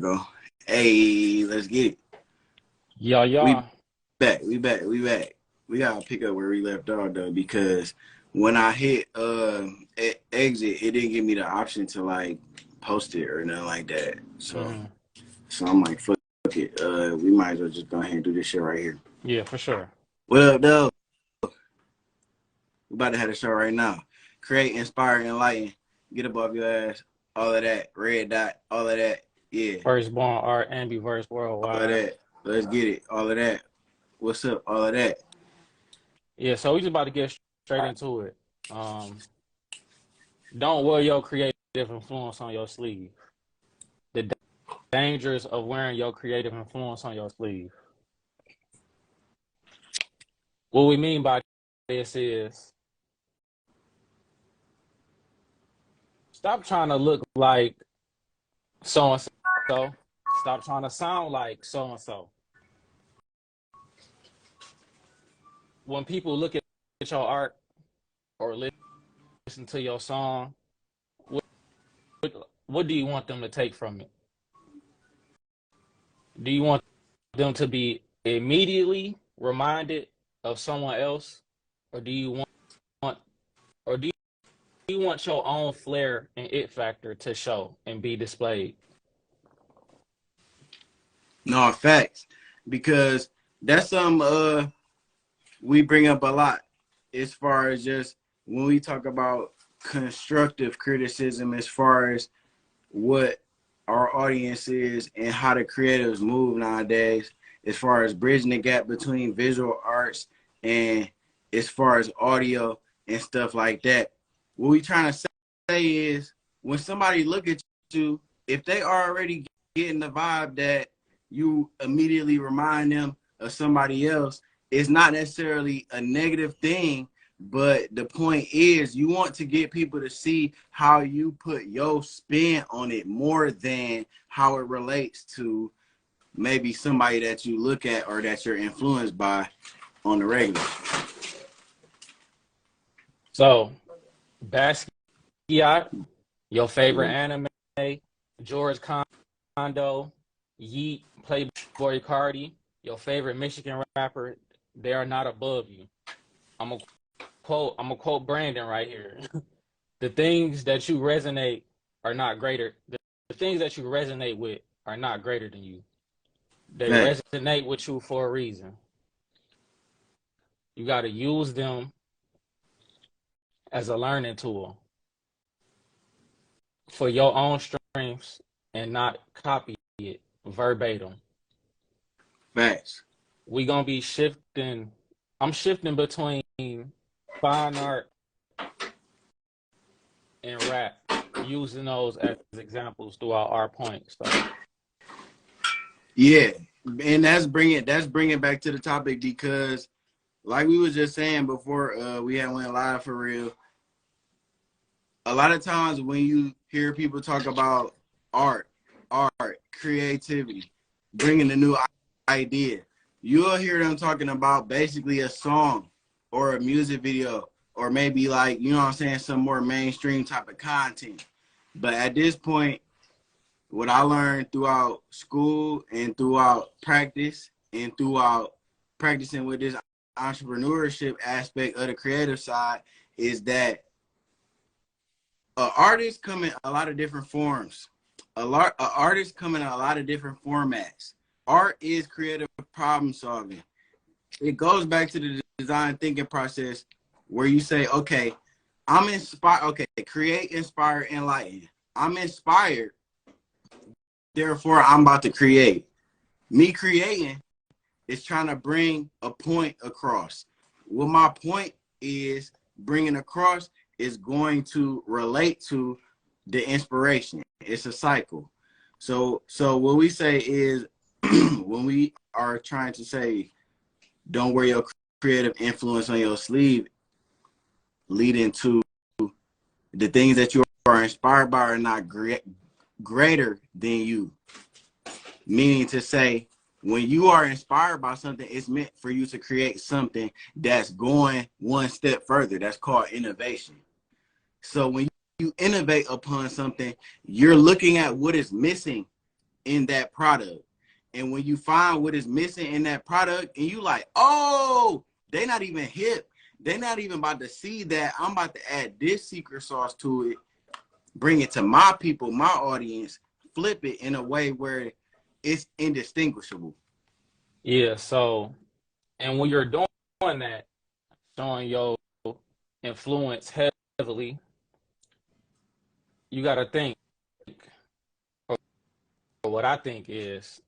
Go. Hey, let's get it. We Yeah. back. We gotta pick up where we left off though, because when I hit exit, it didn't give me the option to like post it or nothing like that. So hmm so I'm like, fuck it. We might as well just go ahead and do this shit right here. Yeah, for sure. What up, though? We about to have a show right now. Create, inspire, enlighten. Get above your ass. All of that. Red dot. All of that. Yeah. Firstborn art ambiverse All of worldwide. that. Let's get it. All of that. What's up? All of that. Yeah, so we just about to get straight into it. Um, don't wear your creative influence on your sleeve. The dangers of wearing your creative influence on your sleeve. What we mean by this is stop trying to look like so and so. Stop trying to sound like so and so. When people look at your art or listen to your song, what do you want them to take from it? Do you want them to be immediately reminded of someone else, or do you want, or do you want your own flair and it factor to show and be displayed? No, facts. Because that's some we bring up a lot as far as just when we talk about constructive criticism, as far as what our audience is and how the creatives move nowadays, as far as bridging the gap between visual arts and as far as audio and stuff like that. What we trying to say is when somebody look at you, if they already getting the vibe that you immediately remind them of somebody else, it's not necessarily a negative thing, but the point is you want to get people to see how you put your spin on it more than how it relates to maybe somebody that you look at or that you're influenced by on the regular. So, Basquiat, your favorite anime, George Condo, Yeet, Playboy Cardi, your favorite Michigan rapper, they are not above you. I'm gonna quote Brandon right here. The things that you resonate are not greater. The things that you resonate with are not greater than you. They Facts. resonate with you for a reason. You got to use them as a learning tool for your own strengths and not copy it verbatim. Facts. We gonna be shifting. I'm shifting between fine art and rap, using those as examples throughout our points. So Yeah, and that's bringing back to the topic, because like we was just saying before we had went live for real, a lot of times when you hear people talk about art, creativity, bringing a new idea, you'll hear them talking about basically a song or a music video, or maybe like, you know what I'm saying, some more mainstream type of content. But at this point, what I learned throughout school and throughout practice and throughout practicing with this entrepreneurship aspect of the creative side is that artists come in a lot of different forms. Artists come in a lot of different formats. Art is creative problem solving. It goes back to the design thinking process where you say, okay, I'm inspired. Okay, create, inspire, enlighten. I'm inspired. Therefore, I'm about to create. Me creating is trying to bring a point across. What my point is bringing across is going to relate to the inspiration. It's a cycle. So what we say is when we are trying to say, don't wear your creative influence on your sleeve, leading to the things that you are inspired by are not greater than you. Meaning to say, when you are inspired by something, it's meant for you to create something that's going one step further. That's called innovation. So when you innovate upon something, you're looking at what is missing in that product. And when you find what is missing in that product, and you like, oh, they not even hip. They're not even about to see that. I'm about to add this secret sauce to it, bring it to my people, my audience, flip it in a way where it's indistinguishable. Yeah, so, and when you're doing that, showing your influence heavily, you got to think, or what I think is,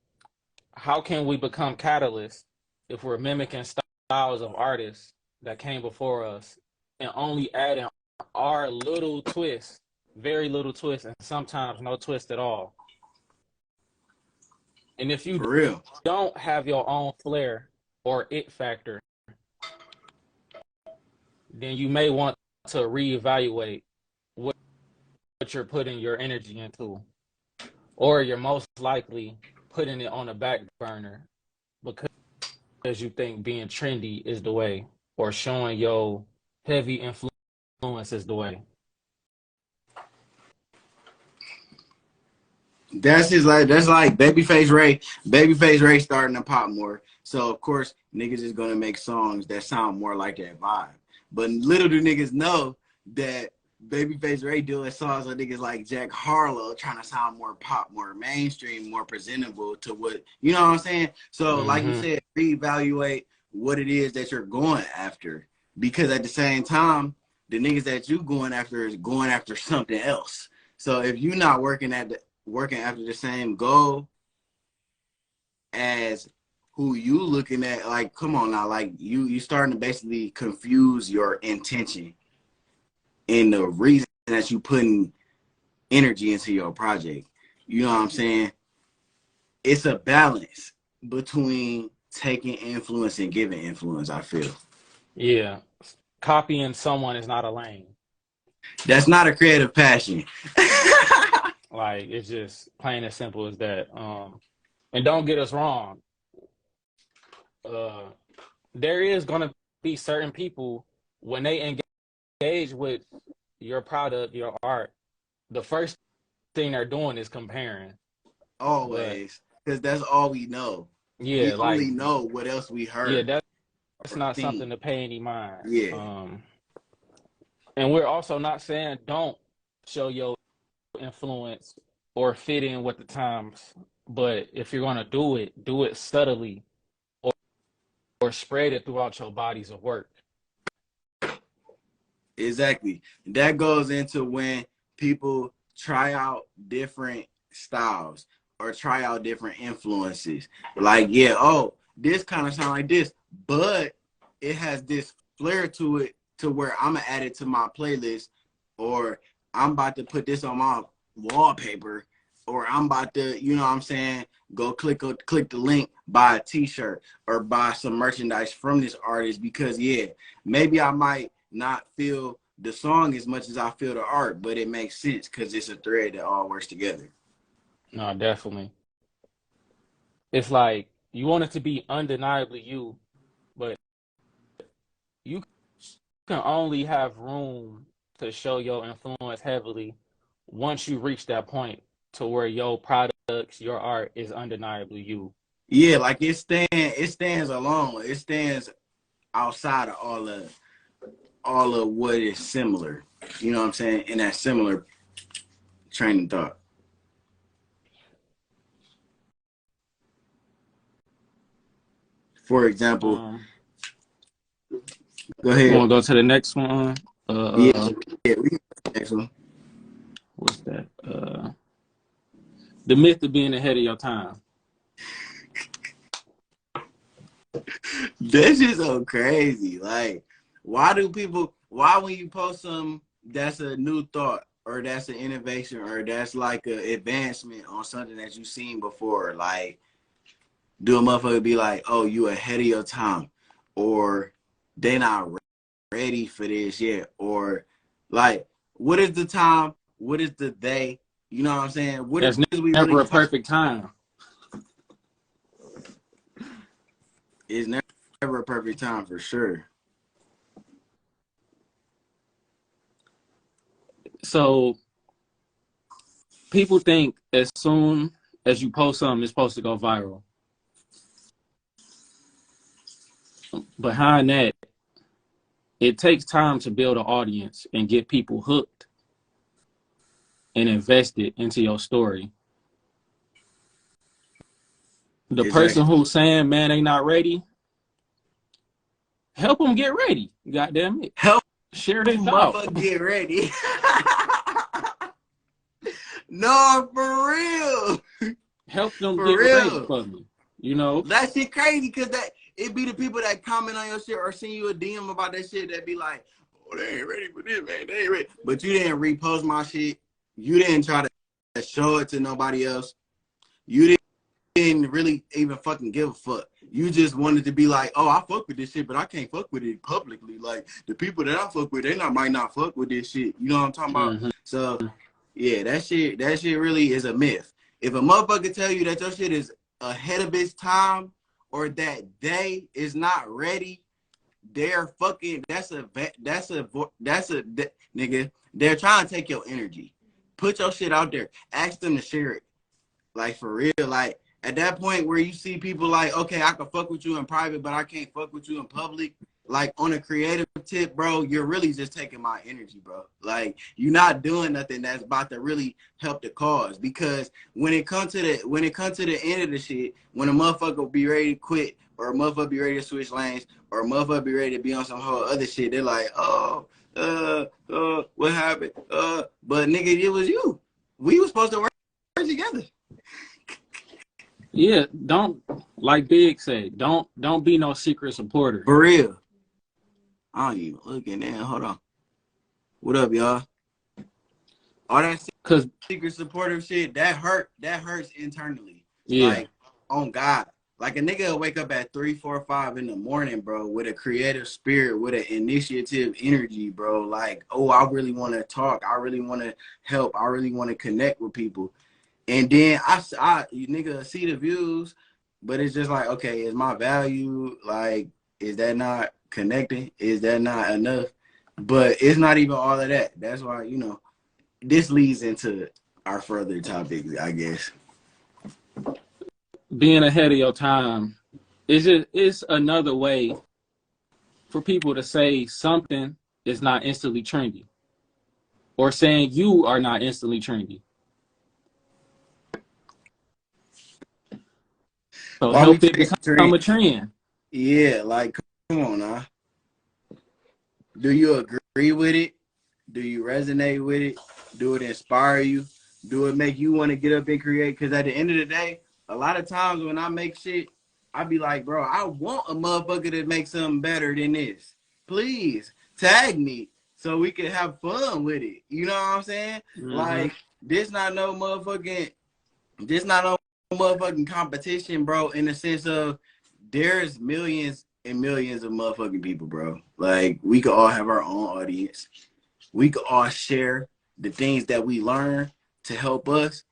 how can we become catalysts if we're mimicking styles of artists that came before us and only adding our little twist, very little twist, and sometimes no twist at all? And if you For real. don't have your own flair or it factor, then you may want to reevaluate what you're putting your energy into, or you're most likely putting it on the back burner because you think being trendy is the way, or showing your heavy influence is the way. That's like Babyface Ray. Babyface Ray starting to pop more. So of course niggas is gonna make songs that sound more like that vibe. But little do niggas know that Babyface Ray doing songs with niggas like Jack Harlow trying to sound more pop, more mainstream, more presentable to what, you know what I'm saying? So like you said, reevaluate what it is that you're going after. Because at the same time, the niggas that you going after is going after something else. So if you're not working after the same goal as who you looking at, like, come on now, like you starting to basically confuse your intention and the reason that you putting energy into your project. You know what I'm saying? It's a balance between taking influence and giving influence, I feel. Yeah. Copying someone is not a lane. That's not a creative passion. Like, it's just plain as simple as that. And don't get us wrong. There is going to be certain people, when they engage with your product, your art, the first thing they're doing is comparing. Always. Because that's all we know. Yeah, we like, only know what else we heard. yeah, that's not something to pay any mind. Yeah. And we're also not saying don't show your influence or fit in with the times. But if you're going to do it subtly, or spread it throughout your bodies of work. Exactly. That goes into when people try out different styles or try out different influences. Like, yeah, oh, this kind of sound like this, but it has this flair to it to where I'm gonna add it to my playlist, or I'm about to put this on my wallpaper, or I'm about to, you know what I'm saying, go click the link, buy a t-shirt or buy some merchandise from this artist, because yeah, maybe I might not feel the song as much as I feel the art, but it makes sense because it's a thread that all works together. No, definitely. It's like you want it to be undeniably you, but you can only have room to show your influence heavily once you reach that point to where your products, your art is undeniably you. Yeah, like it stands alone. It stands outside of all of what is similar. You know what I'm saying? In that similar train of thought. For example, go ahead. You want to go to the next one? Yeah, we can go to the next one. What's that? The myth of being ahead of your time. That's just so crazy. Like, why when you post something that's a new thought or that's an innovation or that's like an advancement on something that you've seen before, like, do a motherfucker be like, oh, you ahead of your time, or they not ready for this yet, or like, what is the time? What is the day? You know what I'm saying? There's never a perfect time. It's never a perfect time for sure. So people think as soon as you post something, it's supposed to go viral. Behind that, it takes time to build an audience and get people hooked and invested into your story. The person who's saying, man, they not ready, help them get ready. Goddamn it. Help share their motherfucker get ready. No, for real. Help them for get real. ready for me. You know? That shit crazy because it be the people that comment on your shit or send you a DM about that shit that be like, oh, they ain't ready for this, man. They ain't ready. But you didn't repost my shit. You didn't try to show it to nobody else. You didn't really even fucking give a fuck. You just wanted to be like, oh, I fuck with this shit, but I can't fuck with it publicly. Like, the people that I fuck with, might not fuck with this shit. You know what I'm talking about? Mm-hmm. So, yeah, that shit really is a myth. If a motherfucker tell you that your shit is ahead of its time or that they is not ready, they're fucking, nigga, they're trying to take your energy. Put your shit out there. Ask them to share it. Like, for real. Like, at that point where you see people like, okay, I can fuck with you in private, but I can't fuck with you in public. Like, on a creative tip, bro, you're really just taking my energy, bro. Like, you're not doing nothing that's about to really help the cause. Because when it comes to the end of the shit, when a motherfucker will be ready to quit, or a motherfucker be ready to switch lanes, or a motherfucker be ready to be on some whole other shit, they're like, oh, what happened? But nigga, it was you. We were supposed to work together. Yeah, don't, like Big said, don't be no secret supporter. For real. I don't even look in there. Hold on. What up, y'all? All that secret supportive shit, that hurts internally. Yeah. Like, on God. Like, a nigga will wake up at 3, 4, 5 in the morning, bro, with a creative spirit, with an initiative energy, bro. Like, oh, I really want to talk. I really want to help. I really want to connect with people. And then you nigga see the views, but it's just like, okay, is my value, like, is that not connecting? Is that not enough? But it's not even all of that. That's why, you know, this leads into our further topics, I guess. Being ahead of your time it's another way for people to say something is not instantly trendy, or saying you are not instantly trendy. So help it become a trend. Yeah, like, come on now. Do you agree with it? Do you resonate with it? Do it inspire you? Do it make you want to get up and create? Because at the end of the day, a lot of times when I make shit, I be like, bro, I want a motherfucker to make something better than this. Please tag me so we can have fun with it. You know what I'm saying? Mm-hmm. Like, this not no motherfucking competition, bro, in the sense of there's millions and millions of motherfucking people, bro. Like, we could all have our own audience. We could all share the things that we learn to help us.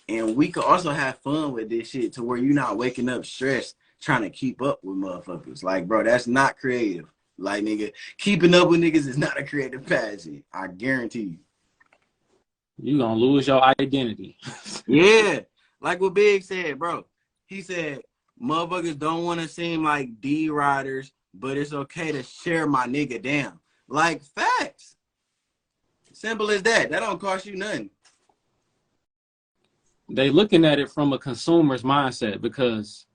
And we could also have fun with this shit to where you're not waking up stressed trying to keep up with motherfuckers. Like, bro, that's not creative. Like, nigga, keeping up with niggas is not a creative passion. I guarantee you. You gonna lose your identity. Yeah. Like what Big said, bro. He said, motherfuckers don't want to seem like D riders, but it's okay to share my nigga down. Like, facts. Simple as that. That don't cost you nothing. They looking at it from a consumer's mindset, because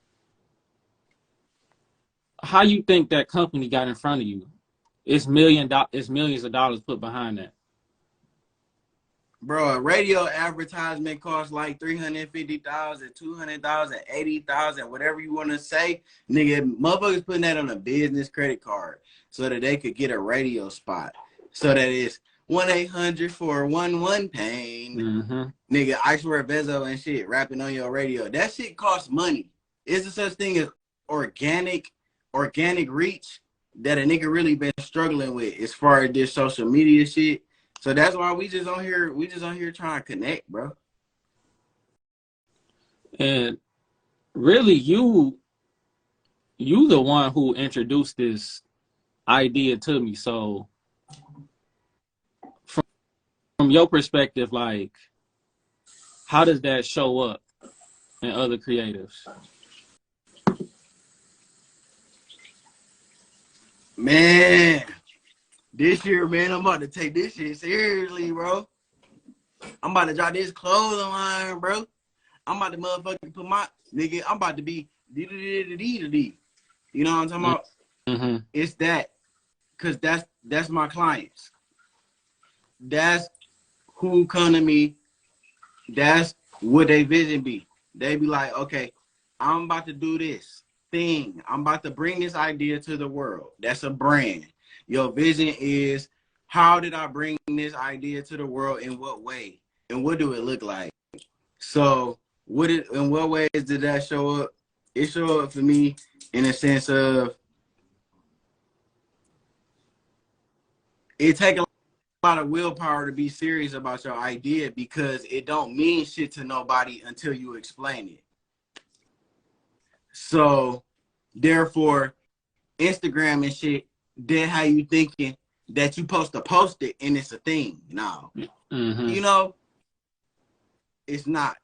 how you think that company got in front of you? It's millions of dollars put behind that. Bro, a radio advertisement costs like $350,000, $200,000, $80,000, whatever you want to say. Nigga, motherfuckers putting that on a business credit card so that they could get a radio spot. So that it's 1-800-411-PAIN. Mm-hmm. Nigga, I swear Bezo and shit rapping on your radio. That shit costs money. Is there such thing as organic reach that a nigga really been struggling with as far as this social media shit? So that's why we just on here trying to connect, bro. And really, you the one who introduced this idea to me. So from your perspective, like, how does that show up and other creatives? Man, this year, man, I'm about to take this shit seriously, bro. I'm about to drop this clothing line, bro. I'm about to motherfucking put my nigga. I'm about to be D. You know what I'm talking about? Mm-hmm. It's that, cause that's my clients. That's who come to me. That's what they vision be. They be like, okay, I'm about to do this thing. I'm about to bring this idea to the world. That's a brand. Your vision is, how did I bring this idea to the world? In what way? And what do it look like? So in what ways did that show up? It showed up for me in a sense of, it takes a lot of willpower to be serious about your idea, because it don't mean shit to nobody until you explain it. So therefore, Instagram and shit, then how you thinking that you supposed to post it and it's a thing? No. Mm-hmm. You know, it's not.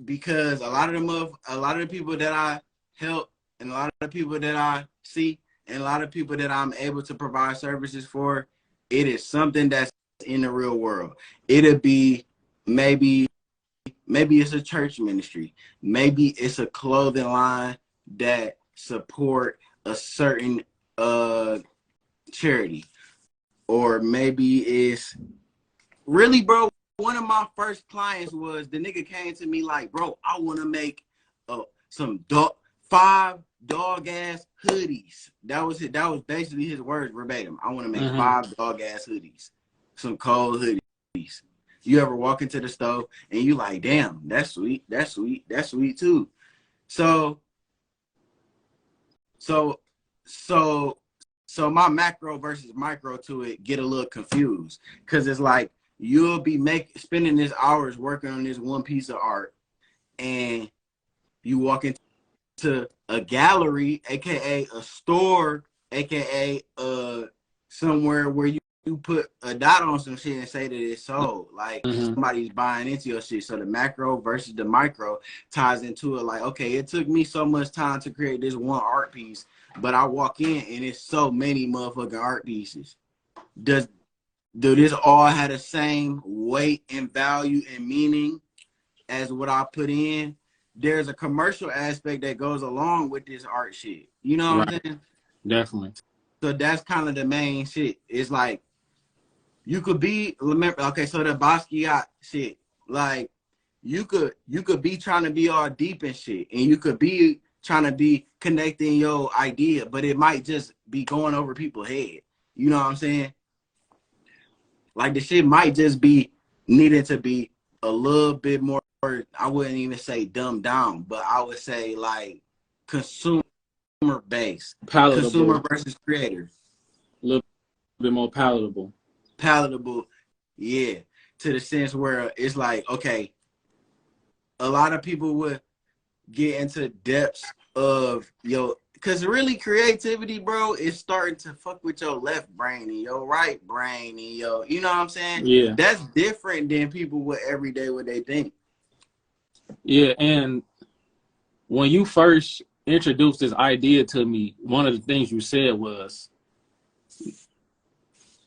Because a lot of the people that I help, and a lot of the people that I see, and a lot of people that I'm able to provide services for, it is something that's in the real world. It'll be maybe it's a church ministry. Maybe it's a clothing line that support a certain charity. Or maybe it's really, bro, one of my first clients was, the nigga came to me like, bro, I want to make some 5 dog ass hoodies. That was it. That was basically his words verbatim. I want to make 5 dog ass hoodies, some cold hoodies. You ever walk into the store and you like, damn, that's sweet, that's sweet, that's sweet too. So my macro versus micro to it get a little confused, because it's like, you'll be spending this hours working on this one piece of art, and you walk into a gallery, aka a store, aka somewhere where you put a dot on some shit and say that it's sold. Like, somebody's buying into your shit. So the macro versus the micro ties into it. Like, okay, it took me so much time to create this one art piece, but I walk in and it's so many motherfucking art pieces. Do this all have the same weight and value and meaning as what I put in? There's a commercial aspect that goes along with this art shit. You know what I'm saying? Definitely. So that's kind of the main shit. It's like, you could be, remember, okay, so the Basquiat shit, like, you could be trying to be all deep and shit, and you could be trying to be connecting your idea, but it might just be going over people's head. You know what I'm saying? Like, the shit might just be needing to be a little bit more, I wouldn't even say dumbed down, but I would say like consumer based. Palatable. Consumer versus creator. A little bit more palatable. Yeah, to the sense where it's like, okay, a lot of people would get into depths of because really creativity, bro, is starting to fuck with your left brain and your right brain and you know what I'm saying? Yeah. That's different than people with every day what they think. Yeah, and when you first introduced this idea to me, one of the things you said was,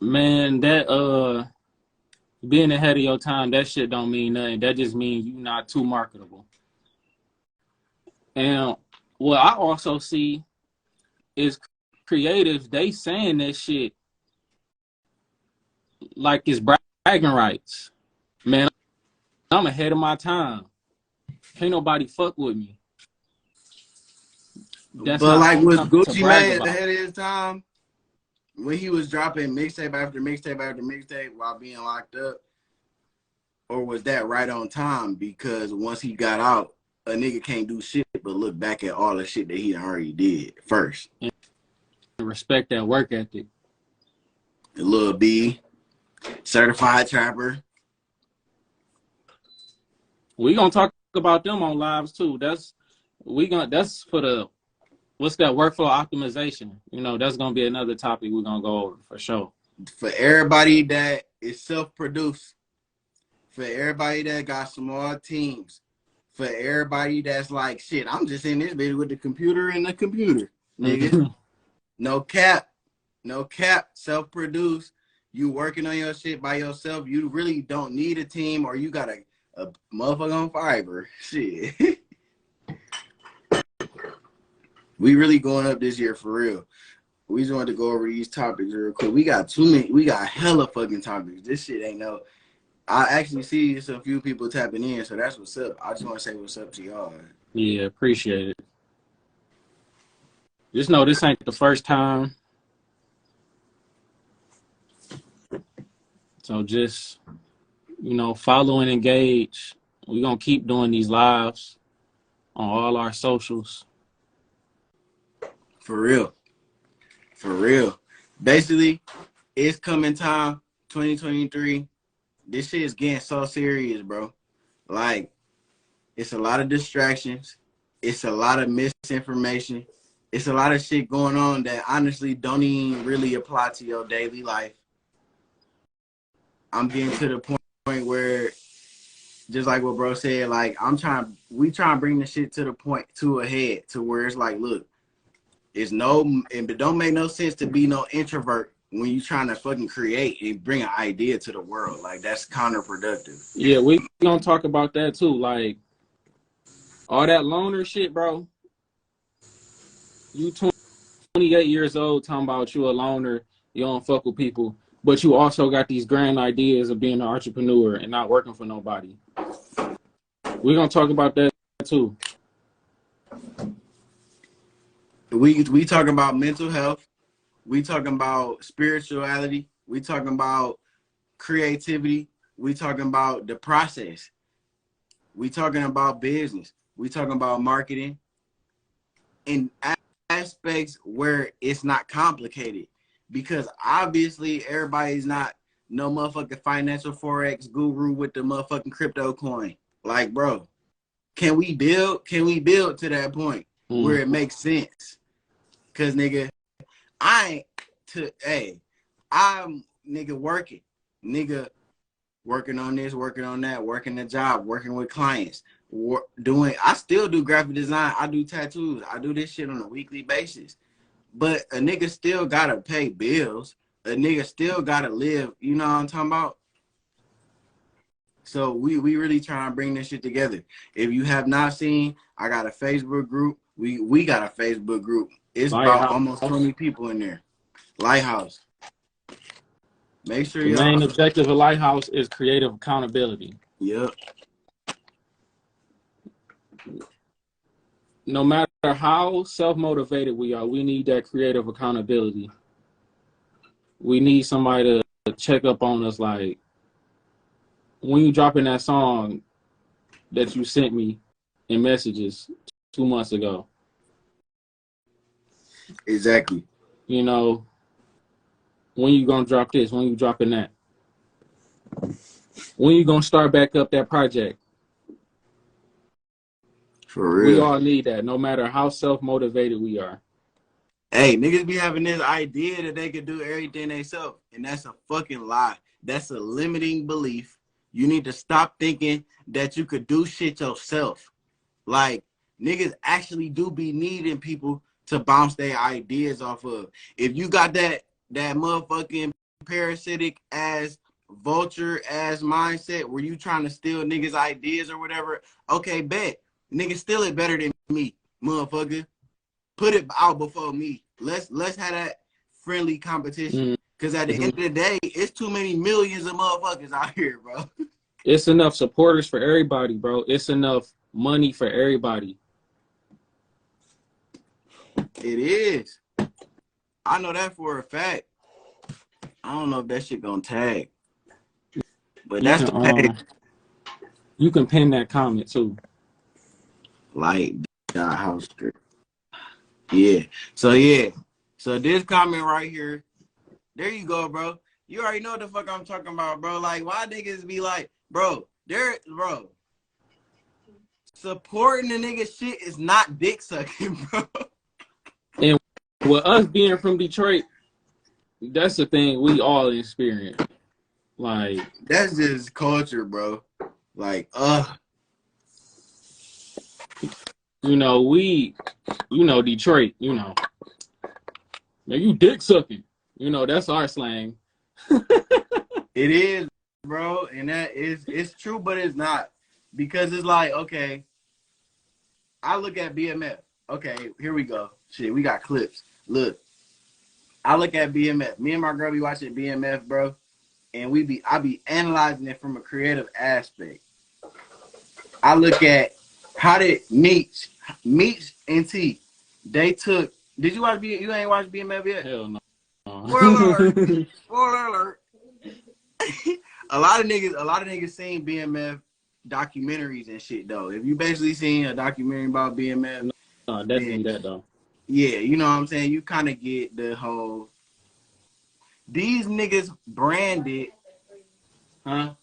man, that being ahead of your time, that shit don't mean nothing. That just means you're not too marketable. And what I also see is creatives, they saying that shit like it's bragging rights. Man, I'm ahead of my time. Can't nobody fuck with me. That's but like, was Gucci Mane ahead of his time when he was dropping mixtape after mixtape after mixtape while being locked up? Or was that right on time? Because once he got out, a nigga can't do shit but look back at all the shit that he already did first. And respect that work ethic. Lil B, certified trapper. We gonna talk about them on lives too. That's for the, what's that, workflow optimization. You know, that's gonna be another topic we're gonna go over for sure. For everybody that is self-produced, for everybody that got small teams, for everybody that's like, shit, I'm just in this bitch with the computer and the computer, nigga. No cap. No cap. Self-produced. You working on your shit by yourself. You really don't need a team, or you got a motherfucker on Fiverr. Shit. We really going up this year for real. We just wanted to go over these topics real quick. We got too many. We got hella fucking topics. This shit ain't no. I actually see some few people tapping in, so that's what's up. I just want to say what's up to y'all. Yeah, appreciate it. Just know this ain't the first time. So just, you know, follow and engage. We're going to keep doing these lives on all our socials. For real. For real. Basically, it's coming time, 2023. This shit is getting so serious, bro. Like, it's a lot of distractions. It's a lot of misinformation. It's a lot of shit going on that honestly don't even really apply to your daily life. I'm getting to the point where, just like what bro said, like we trying to bring the shit to the point, to a head, to where it's like, look, it don't make no sense to be no introvert when you trying to fucking create and bring an idea to the world. Like, that's counterproductive. Yeah, we gonna talk about that too. Like, all that loner shit, bro. You 28 years old talking about you a loner, you don't fuck with people, but you also got these grand ideas of being an entrepreneur and not working for nobody. We're gonna talk about that too. We talking about mental health. We talking about spirituality. We talking about creativity. We talking about the process. We talking about business. We talking about marketing in aspects where it's not complicated, because obviously everybody's not no motherfucking financial forex guru with the motherfucking crypto coin. Like, bro, can we build to that point where it makes sense? Cause nigga, I'm nigga working on this, working on that, working the job, working with clients, I still do graphic design, I do tattoos, I do this shit on a weekly basis. But a nigga still gotta pay bills. A nigga still gotta live, you know what I'm talking about? So we really trying to bring this shit together. If you have not seen, I got a Facebook group. We got a Facebook group. It's about almost 20 people in there. Lighthouse. Make sure the main objective of Lighthouse is creative accountability. Yep. No matter how self-motivated we are, we need that creative accountability. We need somebody to check up on us, like, when you dropping that song that you sent me in messages 2 months ago. Exactly. You know, when you gonna drop this? When you dropping that? When you gonna start back up that project? For real. We all need that, no matter how self-motivated we are. Hey, niggas be having this idea that they could do everything themselves, and that's a fucking lie. That's a limiting belief. You need to stop thinking that you could do shit yourself. Like, niggas actually do be needing people to bounce their ideas off of. If you got that motherfucking parasitic ass, vulture ass mindset where you trying to steal niggas' ideas or whatever, okay, bet. Niggas steal it better than me, motherfucker. Put it out before me. Let's have that friendly competition. Because at the end of the day, it's too many millions of motherfuckers out here, bro. It's enough supporters for everybody, bro. It's enough money for everybody. It is. I know that for a fact. I don't know if that shit gonna tag. But that's the page. You can pin that comment too. House. Yeah. So this comment right here, there you go, bro. You already know what the fuck I'm talking about, bro. Like, why niggas be like, bro, supporting the nigga shit is not dick sucking, bro. And with us being from Detroit, that's the thing we all experience. Like, that's just culture, bro. Like, You know, Detroit, man, you dick sucking. That's our slang. It is, bro, and it's true, but it's not. Because it's like, okay, I look at BMF. Okay, here we go. Shit, we got clips. Look, I look at BMF. Me and my girl be watching BMF, bro, and I be analyzing it from a creative aspect. I look at how did Meech and T, they took. Did you watch You ain't watched BMF yet? Hell no. Spoiler alert. Spoiler alert. a lot of niggas seen BMF documentaries and shit though. If you basically seen a documentary about BMF, No, definitely that though. yeah, you know what I'm saying? You kind of get the whole. These niggas branded, huh?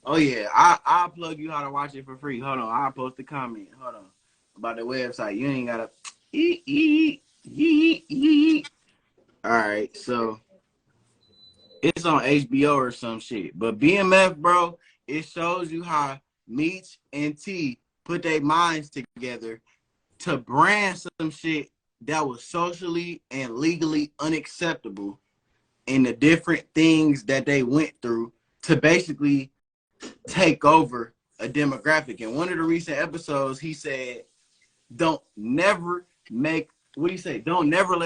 Oh yeah, I'll plug you how to watch it for free. Hold on, I'll post a comment. Hold on about the website. You ain't gotta. All right, so it's on HBO or some shit. But BMF, bro, it shows you how Meech and T put their minds together to brand some shit that was socially and legally unacceptable, and the different things that they went through to basically take over a demographic. In one of the recent episodes, he said, don't never let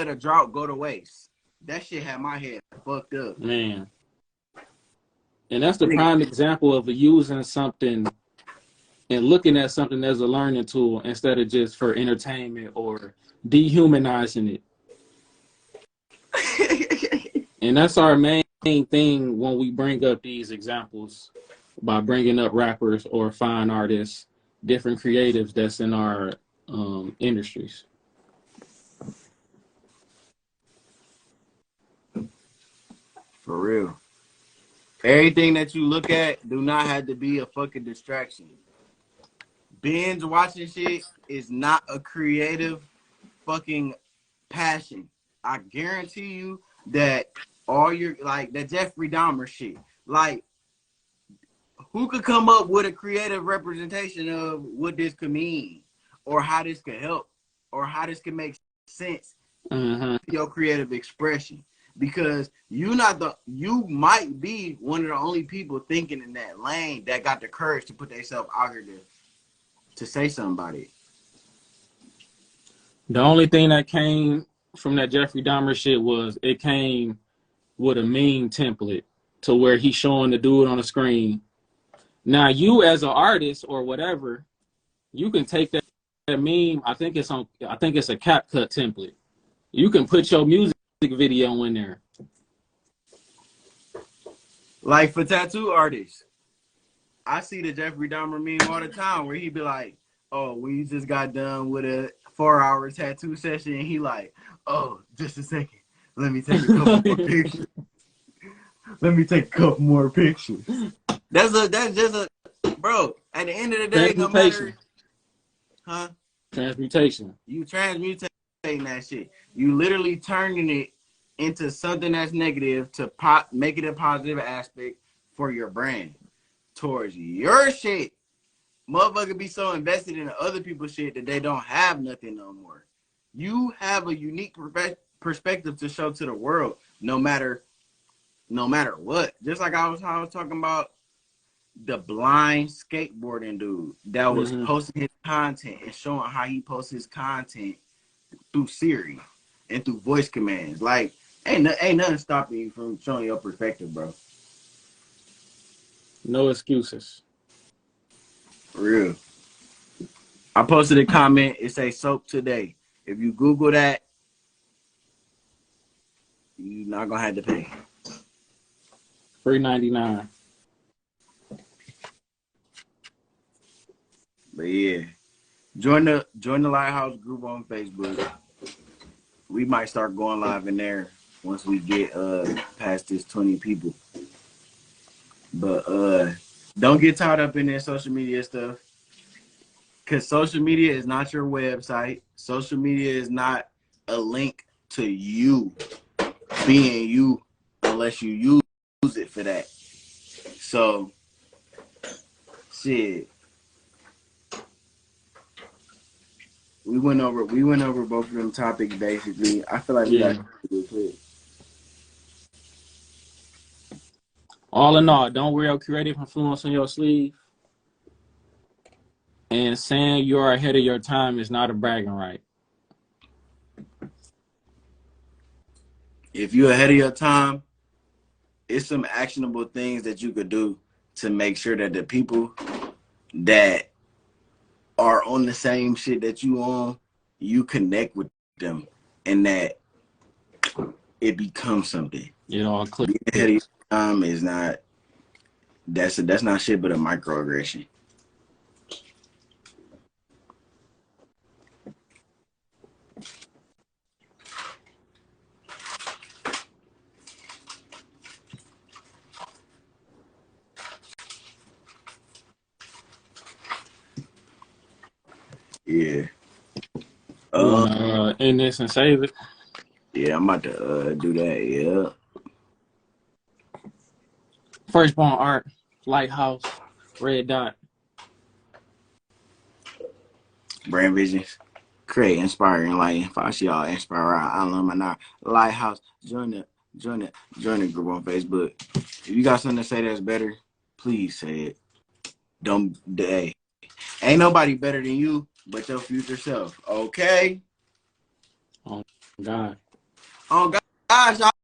a drought go to waste. That shit had my head fucked up. Man. And that's the prime example of using something and looking at something as a learning tool instead of just for entertainment or dehumanizing it. And that's our main thing when we bring up these examples, by bringing up rappers or fine artists, different creatives that's in our industries. For real. Everything that you look at do not have to be a fucking distraction. Binge watching shit is not a creative fucking passion. I guarantee you that all your, like, that Jeffrey Dahmer shit, like, who could come up with a creative representation of what this could mean, or how this could help, or how this could make sense to your creative expression? Because you might be one of the only people thinking in that lane that got the courage to put themselves out here to say something about it. The only thing that came from that Jeffrey Dahmer shit was it came with a meme template to where he's showing the dude on the screen. Now you as an artist or whatever, you can take that meme. I think it's a CapCut template. You can put your music video in there. Like for tattoo artists, I see the Jeffrey Dahmer meme all the time where he be like, oh, we just got done with a 4-hour tattoo session, and he like, oh, just a second, let me take a couple more pictures. Let me take a couple more pictures. That's just a bro. At the end of the day, no matter, huh? Transmutation. You transmutating that shit. You literally turning it into something that's negative to make it a positive aspect for your brand towards your shit. Motherfucker be so invested in other people's shit that they don't have nothing no more. You have a unique perspective to show to the world, no matter what. Just like I was talking about the blind skateboarding dude that was posting his content and showing how he posts his content through Siri and through voice commands. Like, ain't nothing stopping you from showing your perspective, bro. No excuses. For real. I posted a comment. It say soap today. If you Google that, you're not gonna have to pay. $3.99. But yeah, join the Lighthouse group on Facebook. We might start going live in there once we get past this 20 people. But don't get tied up in that social media stuff, because social media is not your website. Social media is not a link to you being you unless you use it for that. So shit, We went over both of them topics basically. I feel like we got to clear. All in all, don't wear your creative influence on your sleeve. And saying you're ahead of your time is not a bragging right. If you're ahead of your time, it's some actionable things that you could do to make sure that the people that are on the same shit that you on, you connect with them, and that it becomes something. You know, being ahead of your time is not. That's not shit but a microaggression. Yeah. You wanna end this and save it? Yeah, I'm about to do that. Yeah. Firstborn Art, Lighthouse, Red Dot. Brand visions. Create, inspire, enlighten. Follow y'all, inspire. I learn my now. Lighthouse. Join the group on Facebook. If you got something to say that's better, please say it. Don't. Hey, ain't nobody better than you but your future self. Okay. Oh God. Oh gosh,